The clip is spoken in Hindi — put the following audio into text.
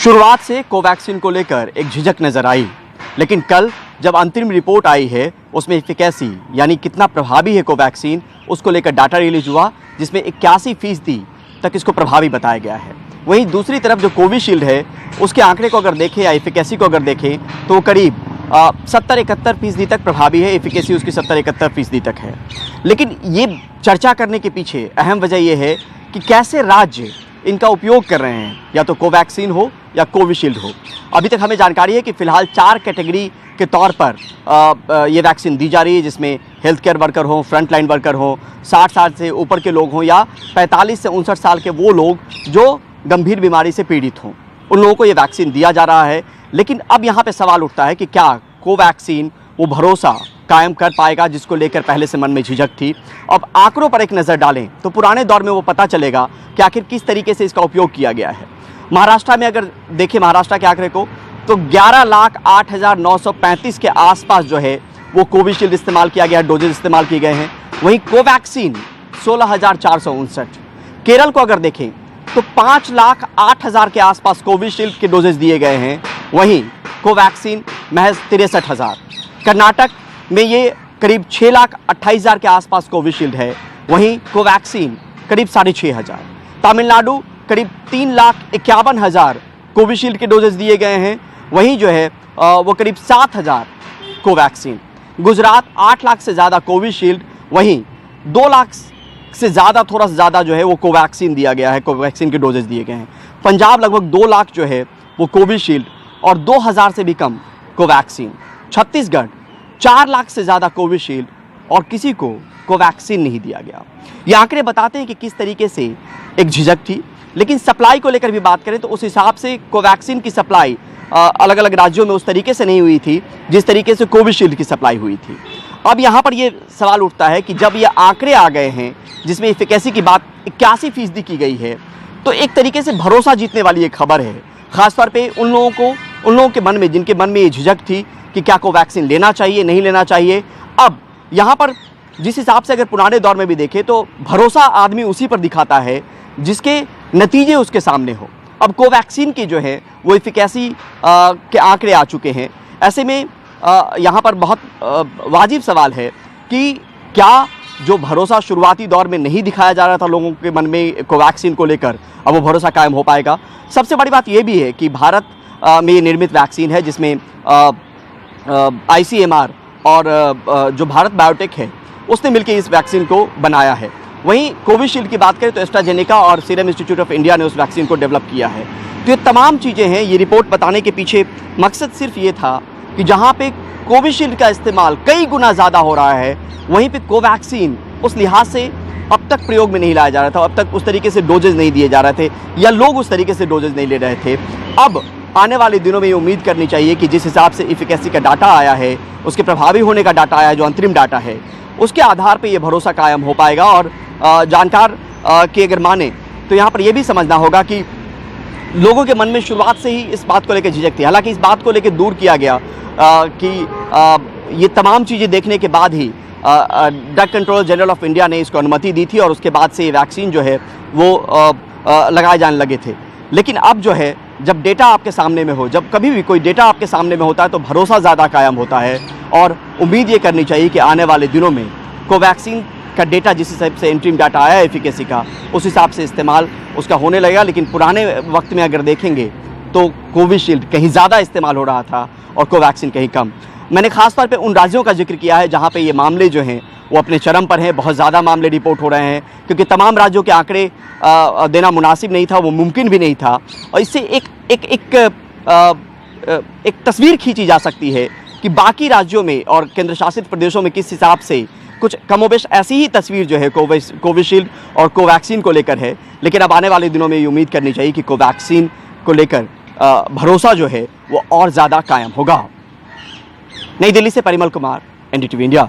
शुरुआत से कोवैक्सीन को लेकर एक झिझक नजर आई, लेकिन कल जब अंतरिम रिपोर्ट आई है उसमें एफिकेसी यानी कितना प्रभावी है कोवैक्सीन, उसको लेकर डाटा रिलीज हुआ जिसमें 81% तक इसको प्रभावी बताया गया है। वहीं दूसरी तरफ जो कोविशील्ड है उसके आंकड़े को अगर देखें या एफिकेसी को अगर देखें तो वो करीब 70-71% तक प्रभावी है। एफिकेसी उसकी 70-71% तक है। लेकिन ये चर्चा करने के पीछे अहम वजह यह है कि कैसे राज्य इनका उपयोग कर रहे हैं, या तो कोवैक्सीन हो या कोविशील्ड हो। अभी तक हमें जानकारी है कि फिलहाल 4 कैटेगरी के तौर पर ये वैक्सीन दी जा रही है, जिसमें हेल्थ केयर वर्कर हों, फ्रंट लाइन वर्कर हों, 60 साल से ऊपर के लोग हों या 45 से 59 साल के वो लोग जो गंभीर बीमारी से पीड़ित हों, उन लोगों को ये वैक्सीन दिया जा रहा है। लेकिन अब यहाँ पे सवाल उठता है कि क्या कोवैक्सीन वो भरोसा कायम कर पाएगा जिसको लेकर पहले से मन में झिझक थी। अब आंकड़ों पर एक नज़र डालें तो पुराने दौर में वो पता चलेगा कि आखिर किस तरीके से इसका उपयोग किया गया है। महाराष्ट्र में अगर देखें महाराष्ट्र के आंकड़े को तो 11,08,935 के आसपास जो है वो कोविशील्ड इस्तेमाल किया गया, डोजेज इस्तेमाल किए गए हैं। वहीं कोवैक्सीन 16,459। केरल को अगर देखें तो 5,08,000 के आसपास कोविशील्ड के डोजेज दिए गए हैं, वहीं कोवैक्सीन महज 63,000। कर्नाटक में ये करीब 6,28,000 के आसपास कोविशील्ड है, वहीं कोवैक्सीन करीब 6,500। तमिलनाडु करीब 3,51,000 कोविशील्ड के डोजेज दिए गए हैं, वहीं जो है वो करीब 7,000 कोवैक्सीन। गुजरात 8 लाख से ज़्यादा कोविशील्ड, वहीं 2 लाख से ज़्यादा, थोड़ा सा ज़्यादा जो है वो कोवैक्सीन दिया गया है, कोवैक्सीन के डोजेज दिए गए हैं। पंजाब लगभग 2 लाख जो है वो कोविशील्ड और 2,000 से भी कम कोवैक्सीन। छत्तीसगढ़ 4 लाख से ज़्यादा कोविशील्ड और किसी को कोवैक्सीन नहीं दिया गया। ये आंकड़े बताते हैं कि किस तरीके से एक झिझक थी। लेकिन सप्लाई को लेकर भी बात करें तो उस हिसाब से कोवैक्सीन की सप्लाई अलग अलग राज्यों में उस तरीके से नहीं हुई थी जिस तरीके से कोविशील्ड की सप्लाई हुई थी। अब यहाँ पर ये सवाल उठता है कि जब ये आंकड़े आ गए हैं जिसमें एफिकेसी की बात 81% की गई है, तो एक तरीके से भरोसा जीतने वाली एक खबर है, खासतौर पे उन लोगों के मन में जिनके मन में ये झिझक थी कि क्या कोवैक्सीन लेना चाहिए, नहीं लेना चाहिए। अब यहाँ पर जिस हिसाब से अगर पुराने दौर में भी देखें तो भरोसा आदमी उसी पर दिखाता है जिसके नतीजे उसके सामने हो। अब कोवैक्सीन की जो है वो एफिकेसी के आंकड़े आ चुके हैं। ऐसे में यहाँ पर बहुत वाजिब सवाल है कि क्या जो भरोसा शुरुआती दौर में नहीं दिखाया जा रहा था लोगों के मन में कोवैक्सीन को लेकर, अब वो भरोसा कायम हो पाएगा। सबसे बड़ी बात ये भी है कि भारत में ये निर्मित वैक्सीन है जिसमें ICMR और जो भारत बायोटेक है उसने मिलकर इस वैक्सीन को बनाया है। वहीं कोविशील्ड की बात करें तो एस्ट्राजेनेका और सीरम इंस्टीट्यूट ऑफ इंडिया ने उस वैक्सीन को डेवलप किया है। तो ये तमाम चीज़ें हैं। ये रिपोर्ट बताने के पीछे मकसद सिर्फ ये था कि जहाँ पे कोविशील्ड का इस्तेमाल कई गुना ज़्यादा हो रहा है, वहीं पे कोवैक्सीन उस लिहाज से अब तक प्रयोग में नहीं लाया जा रहा था, अब तक उस तरीके से डोजेज नहीं दिए जा रहे थे या लोग उस तरीके से डोजेज नहीं ले रहे थे। अब आने वाले दिनों में ये उम्मीद करनी चाहिए कि जिस हिसाब से एफिकेसी का डाटा आया है, उसके प्रभावी होने का डाटा आया है, जो अंतरिम डाटा है, उसके आधार पर यह भरोसा कायम हो पाएगा। और जानकार की अगर माने तो यहाँ पर यह भी समझना होगा कि लोगों के मन में शुरुआत से ही इस बात को लेकर झिझक थी। हालांकि इस बात को लेकर दूर किया गया कि ये तमाम चीज़ें देखने के बाद ही drug controller general of India ने इसको अनुमति दी थी और उसके बाद से ये वैक्सीन जो है वो लगाए जाने लगे थे। लेकिन अब जो है जब डेटा आपके सामने में हो, जब कभी भी कोई डेटा आपके सामने में होता है तो भरोसा ज़्यादा कायम होता है और उम्मीद ये करनी चाहिए कि आने वाले दिनों में कोवैक्सीन का डेटा जिस हिसाब से इंटरिम डाटा आया है एफिकेसी का, उस हिसाब से इस्तेमाल उसका होने लगेगा। लेकिन पुराने वक्त में अगर देखेंगे तो कोविशील्ड कहीं ज़्यादा इस्तेमाल हो रहा था और कोवैक्सीन कहीं कम। मैंने खासतौर पे उन राज्यों का जिक्र किया है जहाँ पे ये मामले जो हैं वो अपने चरम पर हैं, बहुत ज़्यादा मामले रिपोर्ट हो रहे हैं, क्योंकि तमाम राज्यों के आंकड़े देना मुनासिब नहीं था, वो मुमकिन भी नहीं था। और इससे एक तस्वीर खींची जा सकती है कि बाकी राज्यों में और केंद्र शासित प्रदेशों में किस हिसाब से कुछ कमोबेश ऐसी ही तस्वीर जो है कोविशील्ड और कोवैक्सीन को लेकर है। लेकिन अब आने वाले दिनों में ये उम्मीद करनी चाहिए कि कोवैक्सीन को लेकर भरोसा जो है वो और ज़्यादा कायम होगा। नई दिल्ली से परिमल कुमार, NDTV इंडिया।